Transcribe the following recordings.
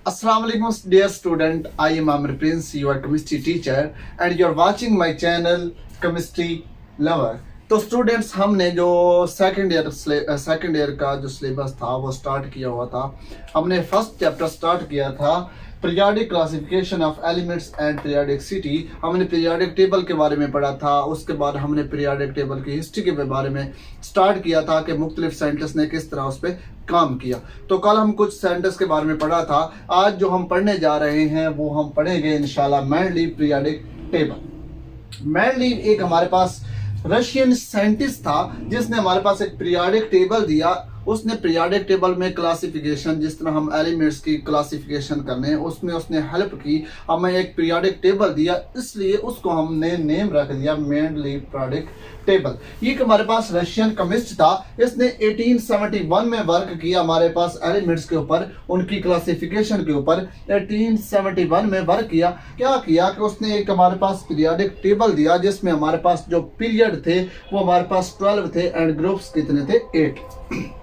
Assalamu alaikum dear student, I am Amir Prince, your chemistry teacher and you are watching my channel Chemistry Lover। तो students हमने जो second year का जो syllabus था वो start किया हुआ था। हमने फर्स्ट चैप्टर स्टार्ट किया था periodic classification of elements and periodicity. हमने पीरियोडिक टेबल के बारे में पढ़ा था। उसके बाद हमने पीरियोडिक टेबल की हिस्ट्री के बारे में स्टार्ट किया था कि मुख्तलिफ साइंटिस्ट ने किस तरह उस पर काम किया। तो कल हम कुछ साइंटिस्ट के बारे में पढ़ा था। आज जो हम पढ़ने जा रहे हैं वो हम पढ़ेंगे इंशाल्लाह मेंडलीव पीरियोडिक टेबल। मेंडलीव एक हमारे पास रशियन साइंटिस्ट था जिसने हमारे पास एक पीरियोडिक टेबल दिया। उसने पीरियोडिक टेबल में क्लासिफिकेशन, जिस तरह हम एलिमेंट्स की क्लासिफिकेशन करने हैं उसमें उसने हेल्प की, हमें एक पीरियोडिक टेबल दिया, इसलिए उसको हमने नेम रख दिया मेंडलीव पीरियोडिक टेबल। ये हमारे पास रशियन केमिस्ट था। इसने 1871 में वर्क किया हमारे पास एलिमेंट्स के ऊपर, उनकी क्लासिफिकेशन के ऊपर 1871 में वर्क किया। क्या किया कि उसने एक हमारे पास पीरियोडिक टेबल दिया जिसमें हमारे पास जो पीरियड थे वो हमारे पास 12 थे एंड ग्रुप्स कितने थे 8।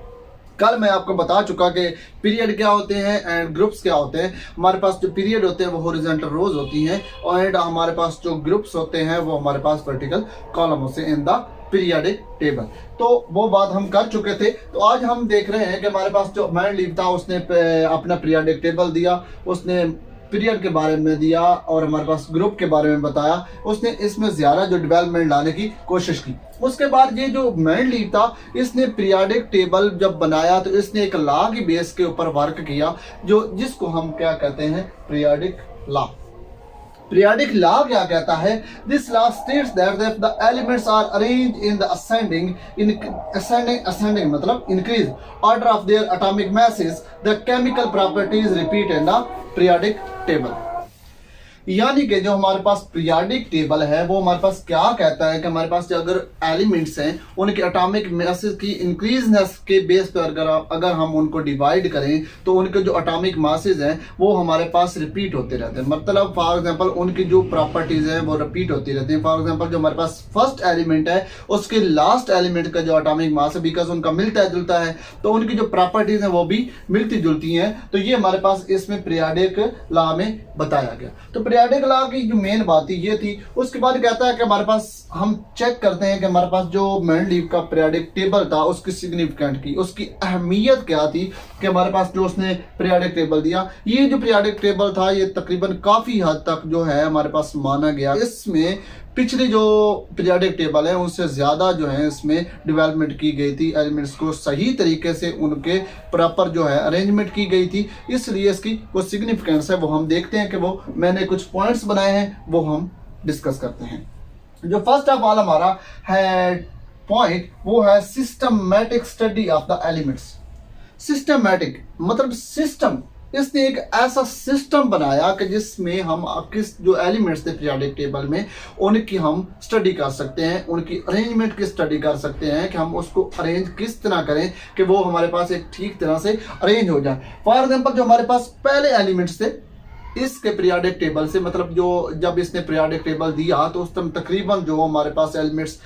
कल मैं आपको बता चुका कि पीरियड क्या होते हैं एंड ग्रुप्स क्या होते हैं। हमारे पास जो पीरियड होते हैं वो हॉरिजॉन्टल रोज होती हैं और हमारे पास जो ग्रुप्स होते हैं वो हमारे पास वर्टिकल कॉलम होते हैं इन द पीरियोडिक टेबल। तो वो बात हम कर चुके थे। तो आज हम देख रहे हैं कि हमारे पास जो मेंडलीव था उसने अपना पीरियोडिक टेबल दिया, उसने पीरियड के बारे में दिया और हमारे पास ग्रुप के बारे में बताया। उसने इसमें ज़्यादा जो डेवलपमेंट लाने की कोशिश की। उसके बाद ये जो मेंडलीव था इसने पीरियोडिक टेबल जब बनाया तो इसने एक लॉ की बेस के ऊपर वर्क किया जो जिसको हम क्या कहते हैं पीरियोडिक लॉ। पीरियोडिक लॉ क्या कहता है? This law states that if the elements are arranged in the ascending मतलब increase order of their atomic masses, the chemical properties repeat in the periodic table. यानी कि जो हमारे पास पीरियोडिक टेबल है वो हमारे पास क्या कहता है कि हमारे पास जो अगर एलिमेंट्स हैं उनके एटॉमिक मासेस की इंक्रीजनेस के बेस पर अगर हम उनको डिवाइड करें तो उनके जो एटॉमिक मासेस हैं वो हमारे पास रिपीट होते रहते हैं। मतलब फॉर एग्जांपल उनकी जो प्रॉपर्टीज हैं वो रिपीट होती रहती हैं। फॉर एग्जांपल जो हमारे पास फर्स्ट एलिमेंट है उसके लास्ट एलिमेंट का जो एटॉमिक मास है बिकॉज उनका मिलता जुलता है तो उनकी जो प्रॉपर्टीज हैं वो भी मिलती जुलती हैं। तो ये हमारे पास इसमें पीरियोडिक लॉ में बताया गया। तो पीरियोडिक लॉ की जो मेन बात ये थी। उसके बाद कहता है कि हमारे पास हम चेक करते हैं कि हमारे पास जो मेंडलीव का पीरियोडिक टेबल था उसकी सिग्निफिकेंट की, उसकी अहमियत क्या थी कि हमारे पास जो उसने पीरियोडिक टेबल दिया। ये जो पीरियोडिक टेबल था ये तकरीबन काफी हद तक जो है हमारे पास माना गया। इसमें पिछली जो पीरियोडिक टेबल है उनसे ज़्यादा जो है इसमें डेवलपमेंट की गई थी। एलिमेंट्स को सही तरीके से उनके प्रॉपर जो है अरेंजमेंट की गई थी, इसलिए इसकी वो सिग्निफिकेंस है वो हम देखते हैं कि वो मैंने कुछ पॉइंट्स बनाए हैं वो हम डिस्कस करते हैं। जो फर्स्ट ऑफ ऑल हमारा है पॉइंट वो है systematic study of the elements. Systematic मतलब सिस्टम, इसने एक ऐसा सिस्टम बनाया कि जिसमें हम किस जो एलिमेंट्स थे पीरियोडिक टेबल में उनकी हम स्टडी कर सकते हैं, उनकी अरेंजमेंट की स्टडी कर सकते हैं कि हम उसको अरेंज किस तरह करें कि वो हमारे पास एक ठीक तरह से अरेंज हो जाए। फॉर एग्जांपल जो हमारे पास पहले एलिमेंट्स थे इसके पीरियोडिक टेबल से, मतलब जो जब इसने पीरियोडिक टेबल दिया तो उस टाइम तकरीबन जो हमारे पास एलिमेंट्स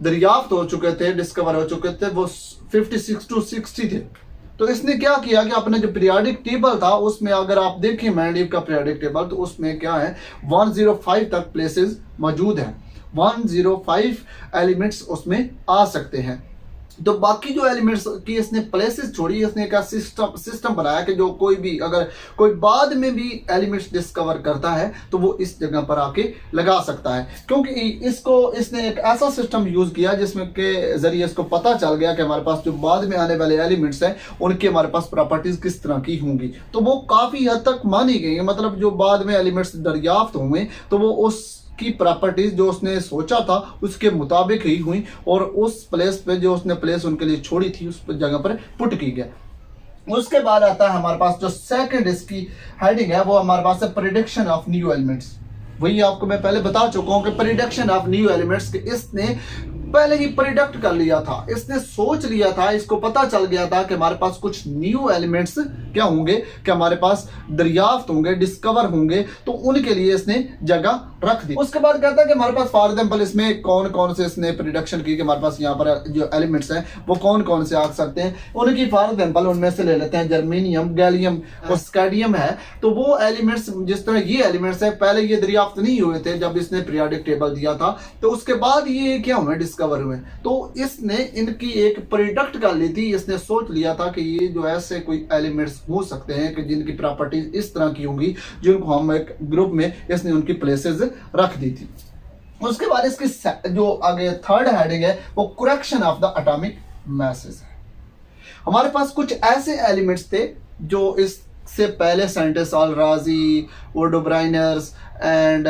दरियाफ्त हो चुके थे, डिस्कवर हो चुके थे, वो 56 to 60 थे। तो इसने क्या किया कि अपने जो पीरियोडिक टेबल था उसमें अगर आप देखें मेंडलीव का पीरियोडिक टेबल तो उसमें क्या है 105 तक प्लेसेस मौजूद हैं। 105 एलिमेंट्स उसमें आ सकते हैं। तो बाकी जो एलिमेंट्स की इसने प्लेसेस छोड़ी, इसने क्या सिस्टम बनाया कि जो कोई भी अगर कोई बाद में भी एलिमेंट्स डिस्कवर करता है तो वो इस जगह पर आके लगा सकता है। क्योंकि इसने एक ऐसा सिस्टम यूज किया जिसमें के जरिए इसको पता चल गया कि हमारे पास जो बाद में आने वाले एलिमेंट्स हैं उनके हमारे पास प्रॉपर्टीज किस तरह की होंगी। तो वो काफी हद तक मानी गई है। मतलब जो बाद में एलिमेंट्स दरियाफ्त हुए तो वो उस की प्रॉपर्टीज जो उसने सोचा था उसके मुताबिक ही हुई और उस प्लेस पे जो उसने प्लेस उनके लिए छोड़ी थी उस जगह पर पुट की गया। उसके बाद आता है हमारे पास जो सेकंड इसकी हेडिंग है वो हमारे पास है प्रेडिक्शन ऑफ न्यू एलिमेंट्स। वही आपको मैं पहले बता चुका हूं कि प्रेडिक्शन ऑफ न्यू एलिमेंट्स के इसने पहले ही प्रिडिक्ट कर लिया था, इसने सोच लिया था, इसको पता चल गया था कि हमारे पास कुछ न्यू एलिमेंट्स क्या होंगे कि हमारे पास दरियाफ्त होंगे, डिस्कवर होंगे, तो उनके लिए इसने जगह रख दी। उसके बाद कहता है कि हमारे पास फॉर एग्जाम्पल इसमें कौन कौन से इसने प्रिडिक्शन की कि हमारे पास यहाँ पर जो एलिमेंट्स हैं वो कौन कौन से आ सकते हैं। उनकी फॉर एग्जाम्पल उनमें से ले लेते हैं जर्मेनियम, गैलियम और स्कैडियम है। तो वो एलिमेंट्स, जिस तरह ये एलिमेंट्स है, पहले ये दरियाफ्त नहीं हुए थे जब इसने पीरियोडिक टेबल दिया था, तो उसके बाद ये क्या हुए, डिस्कवर हुए। तो इसने इनकी एक प्रोडक्ट कर ली थी। इसने सोच लिया था कि ये जो ऐसे कोई एलिमेंट्स हो सकते हैं कि जिनकी प्रॉपर्टीज इस तरह की होंगी, जिनको हम एक ग्रुप में इसने उनकी प्लेसेस रख दी थी। उसके बाद इसकी जो आगे थर्ड हेडिंग है वो correction of the atomic message है। हमारे पास कुछ ऐसे एलिमेंट्स थे जो इससे पहले साइंटिस्ट अल राजी, वोडोब्राइनर्स एंड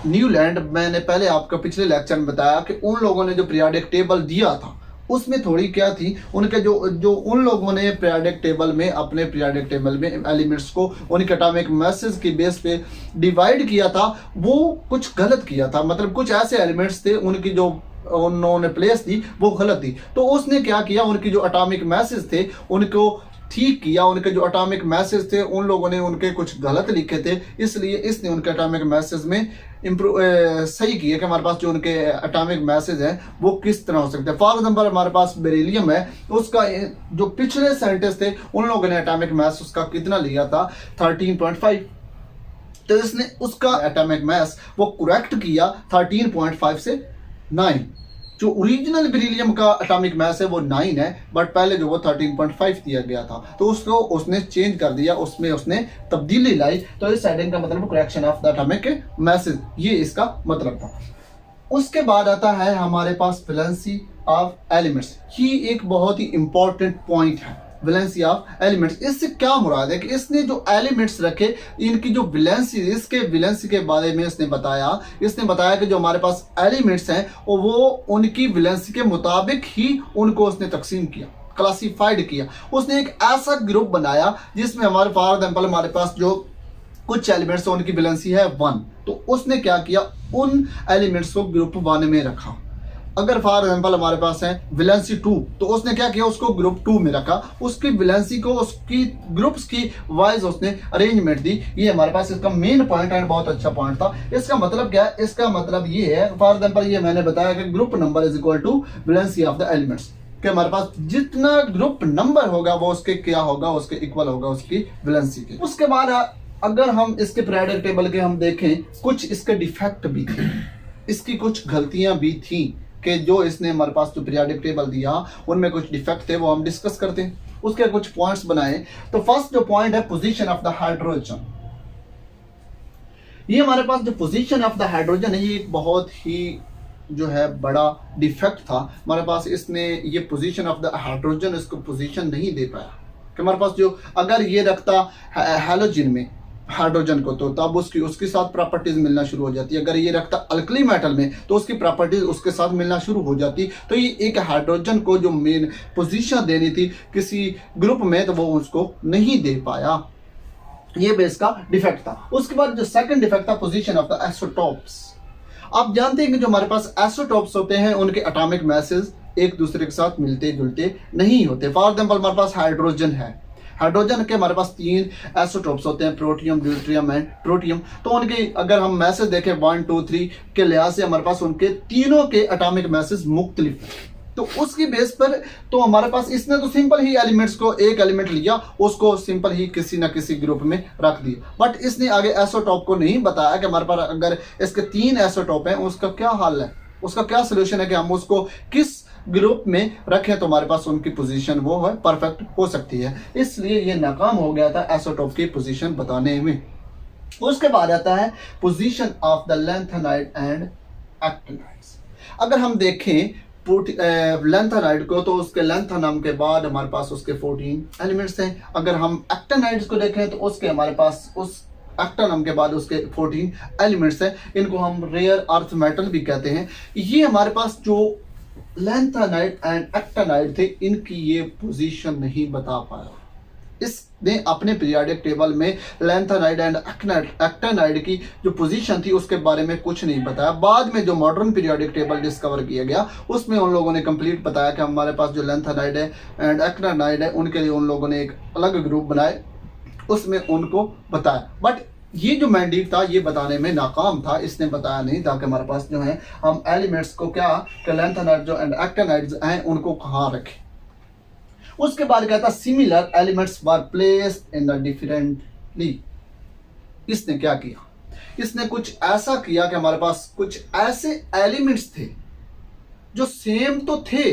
न्यूलैंड, मैंने पहले आपको पिछले लेक्चर में बताया कि उन लोगों ने जो पीरियोडिक टेबल दिया था उसमें थोड़ी क्या थी, उनके जो उन लोगों ने पीरियोडिक टेबल में, अपने पीरियोडिक टेबल में एलिमेंट्स को उनके एटॉमिक मैसेज की बेस पे डिवाइड किया था, वो कुछ गलत किया था। मतलब कुछ ऐसे एलिमेंट्स थे उनकी जो उन्होंने प्लेस दी वो गलत थी। तो उसने क्या किया, उनकी जो एटॉमिक मैसेज थे उनको ठीक किया। उनके जो एटॉमिक मैसेज थे उन लोगों ने उनके कुछ गलत लिखे थे, इसलिए इसने उनके एटॉमिक मैसेज में सही किया कि हमारे पास जो उनके एटॉमिक मैसेज हैं वो किस तरह हो सकते हैं। फॉर एग्जाम्पल हमारे पास बेरिलियम है, उसका जो पिछले साइंटिस्ट थे उन लोगों ने एटॉमिक मैस उसका कितना लिया था, 13.5। तो इसने उसका एटॉमिक मैस वो करेक्ट किया 13.5 से 9। जो ओरिजिनल बेरिलियम का एटॉमिक मैस है वो 9 है, बट पहले जो वो 13.5 दिया गया था, तो उसको उसने चेंज कर दिया, उसमें उसने तब्दीली लाई। तो इस हेडिंग का मतलब correction of the atomic message, ये इसका मतलब था। उसके बाद आता है हमारे पास वैलेंसी ऑफ एलिमेंट्स। ये एक बहुत ही इंपॉर्टेंट पॉइंट है, वैलेंसी ऑफ एलिमेंट्स। इससे क्या मुराद है कि इसने जो एलिमेंट्स रखे, इनकी जो वैलेंसी, इसके वैलेंसी के बारे में इसने बताया कि जो हमारे पास एलिमेंट्स हैं वो उनकी वैलेंसी के मुताबिक ही उनको उसने तकसीम किया, क्लासिफाइड किया। उसने एक ऐसा ग्रुप बनाया जिसमें हमारे फॉर एग्जाम्पल हमारे पास जो कुछ एलिमेंट्स उनकी वैलेंसी है 1, तो उसने क्या किया, उन एलिमेंट्स को ग्रुप 1 में रखा। अगर फॉर एग्जाम्पल हमारे पास है वैलेंसी 2, तो उसने क्या किया, उसको ग्रुप 2 में रखा, उसकी वैलेंसी को उसकी ग्रुप्स की वाइज उसने अरेंजमेंट दी। ये हमारे पास इसका मेन पॉइंट एंड बहुत अच्छा पॉइंट था। इसका मतलब क्या है, इसका मतलब ये है, फॉर एग्जाम्पल ये मैंने बताया कि group number is equal to valency of the elements, कि हमारे पास जितना ग्रुप नंबर होगा वो उसके क्या होगा, उसके इक्वल होगा उसकी वैलेंसी के। उसके बाद अगर हम इसके पीरियोडिक टेबल के हम देखें, कुछ इसके डिफेक्ट भी थे, इसकी कुछ गलतियां भी थी कि जो इसने हमारे पास जो पीरियोडिक टेबल दिया उनमें कुछ डिफेक्ट थे, वो हम डिस्कस करते हैं। उसके कुछ पॉइंट्स बनाए। तो फर्स्ट जो पॉइंट है पोजीशन ऑफ द हाइड्रोजन। ये हमारे पास जो पोजीशन ऑफ द हाइड्रोजन है ये एक बहुत ही जो है बड़ा डिफेक्ट था हमारे पास। इसने ये पोजीशन ऑफ द हाइड्रोजन इसको पोजीशन नहीं दे पाया कि हमारे पास जो अगर ये रखता हैलोजन में हाइड्रोजन को, तो तब उसके साथ प्रॉपर्टीज मिलना शुरू हो जाती है। अगर ये रखता अल्कली मेटल में तो उसकी प्रॉपर्टीज उसके साथ मिलना शुरू हो जाती। तो ये एक हाइड्रोजन को जो मेन पोजीशन देनी थी किसी ग्रुप में, तो वो उसको नहीं दे पाया। ये बेस का डिफेक्ट था। उसके बाद जो सेकंड डिफेक्ट था पोजीशन ऑफ द आइसोटोप्स। आप जानते हैं कि जो हमारे पास आइसोटोप्स होते हैं उनके एटॉमिक मैसेज एक दूसरे के साथ मिलते जुलते नहीं होते। फॉर एग्जाम्पल हमारे पास हाइड्रोजन है, हाइड्रोजन के हमारे पास 3 आइसोटोप्स होते हैं, प्रोटियम, ड्यूटेरियम एंड ट्रोटियम। तो उनके अगर हम मैसेज देखें 1, 2, 3 के लिहाज से हमारे पास उनके तीनों के एटॉमिक मैसेज मुख्तलिफ है। तो उसकी बेस पर तो हमारे पास इसने तो सिंपल ही एलिमेंट्स को, एक एलिमेंट लिया उसको सिंपल ही किसी ना किसी ग्रुप में रख दिया, बट इसने आगे आइसोटोप को नहीं बताया कि हमारे पास अगर इसके 3 आइसोटोप हैं उसका क्या हाल है, उसका क्या सोल्यूशन है कि हम उसको किस ग्रुप में रखें तो हमारे पास उनकी पोजीशन वो है परफेक्ट हो सकती है। इसलिए ये नाकाम हो गया था आइसोटोप की पोजीशन बताने में। उसके बाद आता है position of the lanthanide and actinides. अगर हम देखें लैंथेनाइड को तो उसके लैंथेनम के बाद हमारे पास उसके 14 एलिमेंट्स हैं। अगर हम एक्टिनाइड्स को देखें तो उसके हमारे पास उस एक्टिनम के बाद उसके 14 एलिमेंट्स हैं। इनको हम रेयर अर्थ मेटल भी कहते हैं। ये हमारे पास जो लैंथेनाइड एंड एक्टिनाइड थे इनकी ये पोजीशन नहीं बता पाया। इसने अपने पीरियोडिक टेबल में लैंथेनाइड एंड एक्टिनाइड की जो पोजीशन थी उसके बारे में कुछ नहीं बताया। बाद में जो मॉडर्न पीरियोडिक टेबल डिस्कवर किया गया उसमें उन लोगों ने कंप्लीट बताया कि हमारे पास जो लैंथेनाइड है एंड एक्टिनाइड है उनके लिए उन लोगों ने एक अलग ग्रुप बनाए, उसमें उनको बताया। बट ये जो मैंडेट था ये बताने में नाकाम था, इसने बताया नहीं था कि हमारे पास जो है हम एलिमेंट्स को क्या लैंथेनाइड्स जो एंड एक्टिनाइड्स हैं उनको कहाँ रखें। उसके बाद कहता similar elements were placed in the differently. इसने क्या किया, इसने कुछ ऐसा किया कि हमारे पास कुछ ऐसे एलिमेंट्स थे जो सेम तो थे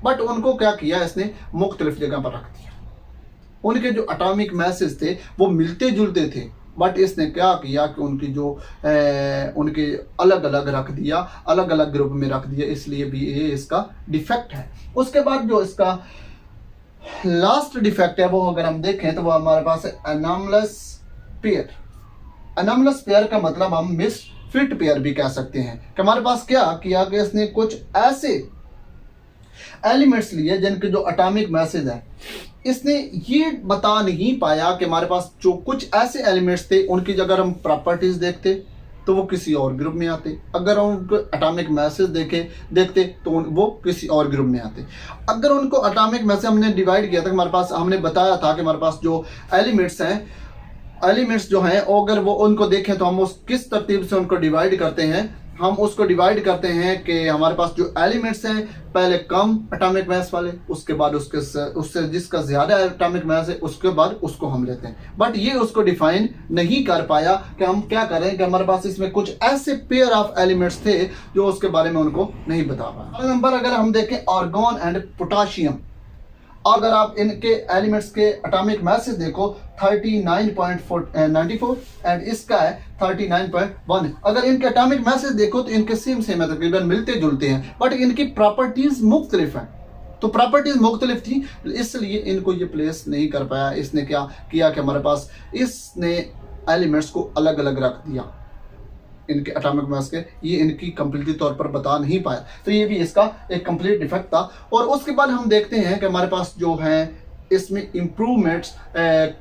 बट उनको क्या किया, इसने मुख्तलिफ जगह पर रख दिया। उनके जो एटॉमिक मैसेज थे वो मिलते जुलते थे बट इसने क्या किया कि उनकी जो उनके अलग अलग रख दिया, अलग अलग ग्रुप में रख दिया, इसलिए भी ये इसका डिफेक्ट है। उसके बाद जो इसका लास्ट डिफेक्ट है वो अगर हम देखें तो वो हमारे पास है एनॉमलस पेयर। एनॉमलस पेयर का मतलब हम मिसफिट पेयर भी कह सकते हैं कि हमारे पास क्या किया कि इसने कुछ ऐसे एलिमेंट्स लिए जिनके जो एटॉमिक मैसेज है, इसने ये बता नहीं पाया कि हमारे पास जो कुछ ऐसे एलिमेंट्स थे उनकी अगर हम प्रॉपर्टीज देखते तो वो किसी और ग्रुप में आते, अगर उनको एटॉमिक मैसेज देखते तो वो किसी और ग्रुप में आते। अगर उनको एटॉमिक मैसेज हमने डिवाइड किया था, हमारे पास हमने बताया था कि हमारे पास जो एलिमेंट्स जो हैं अगर वो उनको देखें तो हम उस किस तरतीब से उनको डिवाइड करते हैं। हम उसको डिवाइड करते हैं कि हमारे पास जो एलिमेंट्स हैं पहले कम एटॉमिक मास वाले, उसके बाद उससे जिसका ज्यादा एटॉमिक मास है उसके बाद उसको हम लेते हैं। बट ये उसको डिफाइन नहीं कर पाया कि हम क्या करें कि हमारे पास इसमें कुछ ऐसे पेयर ऑफ एलिमेंट्स थे जो उसके बारे में उनको नहीं बता पाया। नंबर अगर हम देखें आर्गन एंड पोटाशियम, अगर आप इनके एलिमेंट्स के एटॉमिक मैसेज देखो 39.94 एंड इसका है 39.1। अगर इनके एटॉमिक मैसेज देखो तो इनके सेम है, तकरीबन मिलते जुलते हैं बट इनकी प्रॉपर्टीज मुख्तलिफ हैं। तो प्रॉपर्टीज मुख्तलिफ थी इसलिए इनको ये प्लेस नहीं कर पाया। इसने क्या किया कि हमारे पास इसने एलिमेंट्स को अलग अलग रख दिया, इनके एटॉमिक मास के ये इनकी कंप्लीटली तौर पर बता नहीं पाया। तो ये भी इसका एक कंप्लीट डिफेक्ट था। और उसके बाद हम देखते हैं कि हमारे पास जो है इसमें इम्प्रूवमेंट्स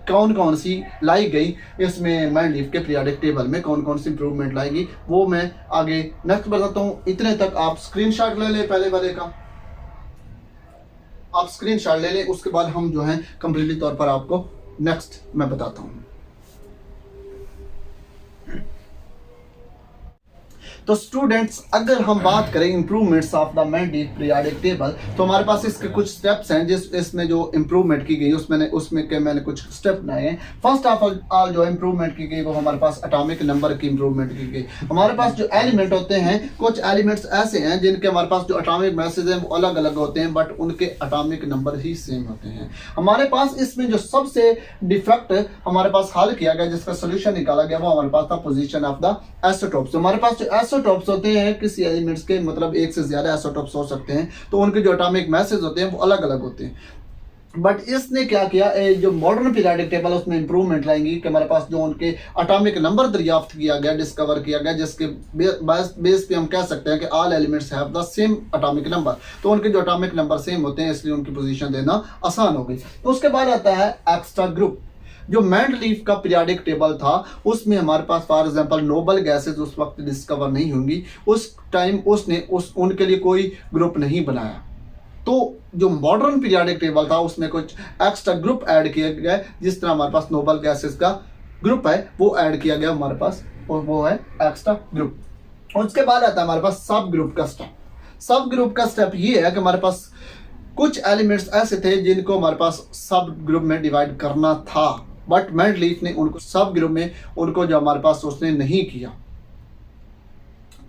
कौन कौन सी लाई गई, इसमें मैंडलीफ के पीरियोडिक टेबल में कौन कौन सी इम्प्रूवमेंट लाई गई वो मैं आगे नेक्स्ट बताता हूँ। इतने तक आप स्क्रीनशॉट ले लें, पहले वाले का आप स्क्रीनशॉट ले लें, उसके बाद हम जो है कंप्लीटली तौर पर आपको नेक्स्ट मैं बताता हूँ। तो स्टूडेंट्स अगर हम बात करें improvements of the Mendeleev periodic table तो हमारे पास इसके कुछ स्टेप्स हैं इसमें जो इंप्रूवमेंट की गई उसमें मैंने कुछ स्टेप बनाए हैं। फर्स्ट ऑफ ऑल जो इंप्रूवमेंट की गई वो हमारे पास एटॉमिक नंबर की इंप्रूवमेंट की गई। हमारे पास जो एलिमेंट होते हैं कुछ एलिमेंट्स ऐसे हैं जिनके हमारे पास जो एटॉमिक मैसेज हैं वो अलग अलग होते हैं बट उनके एटॉमिक नंबर ही सेम होते हैं। हमारे पास इसमें जो सबसे डिफेक्ट हमारे पास हल किया गया जिसका सोल्यूशन निकाला गया वो हमारे पास था पोजीशन ऑफ द आइसोटोप्स। हमारे पास जो आइसोटोप्स होते हैं किसी एलिमेंट्स के मतलब एक से ज्यादा आइसोटोप्स हो सकते हैं तो उनके जो एटॉमिक मैसेज होते हैं वो अलग अलग होते हैं। बट इसने क्या किया, जो मॉडर्न पीरियोडिक टेबल उसमें इंप्रूवमेंट लाएंगी कि हमारे पास जो उनके एटॉमिक नंबर दरियाफ्त किया गया, डिस्कवर किया गया, जिसके बेस पे हम कह सकते हैं कि all elements have the same atomic number. तो उनके जो एटॉमिक नंबर सेम होते हैं इसलिए उनकी पोजीशन देना आसान हो गई। तो उसके बाद आता है एक्स्ट्रा ग्रुप। जो मैंडलीफ का पीरियोडिक टेबल था उसमें हमारे पास फॉर एग्जांपल नोबल गैसेज उस वक्त डिस्कवर नहीं होंगी, उस टाइम उसने उनके लिए कोई ग्रुप नहीं बनाया। तो जो मॉडर्न पीरियोडिक टेबल था उसमें कुछ एक्स्ट्रा ग्रुप ऐड किया गया, जिस तरह हमारे पास नोबल गैसेज का ग्रुप है वो ऐड किया गया हमारे पास और वो है एक्स्ट्रा ग्रुप। उसके बाद आता है हमारे पास सब ग्रुप का स्टेप। सब ग्रुप का स्टेप ये है कि हमारे पास कुछ एलिमेंट्स ऐसे थे जिनको हमारे पास सब ग्रुप में डिवाइड करना था बट मैंडलीफ ने उनको सब ग्रुप में उनको जो हमारे पास उसने नहीं किया।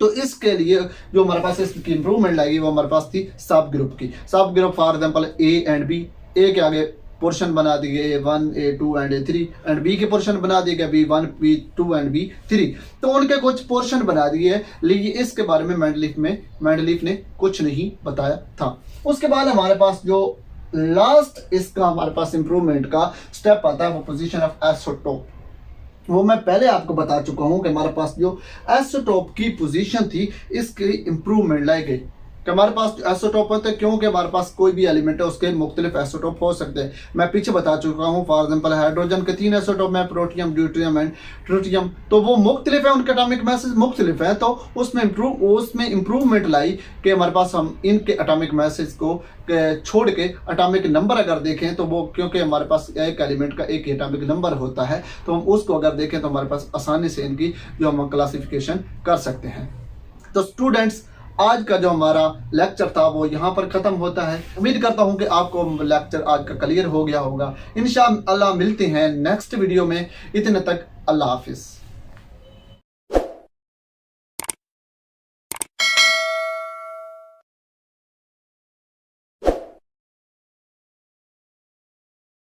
तो इसके लिए जो हमारे पास इसकी इंप्रूवमेंट लाएगी वो हमारे पास थी सब ग्रुप की। Sub group for example A and B, A के आगे पोर्शन बना दिए A1 A2 and A3 and B के पोर्शन बना दिए गए B1 B2 एंड B3। तो उनके कुछ पोर्शन बना दिए, लेकिन इसके बारे में मैंडलीफ ने कुछ नहीं बताया था। उसके बाद हमारे पास जो लास्ट इसका हमारे पास इंप्रूवमेंट का स्टेप आता है वो पोजीशन ऑफ आइसोटोप। वो मैं पहले आपको बता चुका हूं कि हमारे पास जो आइसोटोप की पोजीशन थी इसकी इंप्रूवमेंट लाई गई। कि हमारे पास एसोटोप होते हैं, क्योंकि हमारे पास कोई भी एलिमेंट है उसके मुख्तलिफ एसोटोप हो सकते हैं। मैं पीछे बता चुका हूँ, फॉर एग्जाम्पल हाइड्रोजन के 3 एसोटोप हैं, प्रोटियम, ड्यूटेरियम एंड ट्रिटियम। तो वो मुख्तलिफ है, उनके एटॉमिक मैसेज मुख्तलिफ है। तो उसमें इम्प्रूवमेंट लाई कि हमारे पास हम इनके एटॉमिक मैसेज को छोड़ के एटॉमिक नंबर अगर देखें तो वो, क्योंकि हमारे पास एक एलिमेंट का एक एटॉमिक नंबर होता है, तो हम उसको अगर देखें तो हमारे पास आसानी से इनकी जो हम क्लासिफिकेशन कर सकते हैं। तो स्टूडेंट्स, आज का जो हमारा लेक्चर था वो यहाँ पर ख़त्म होता है। उम्मीद करता हूँ कि आपको लेक्चर आज का क्लियर हो गया होगा। इंशाअल्लाह मिलते हैं नेक्स्ट वीडियो में। इतने तक अल्लाह हाफिज़।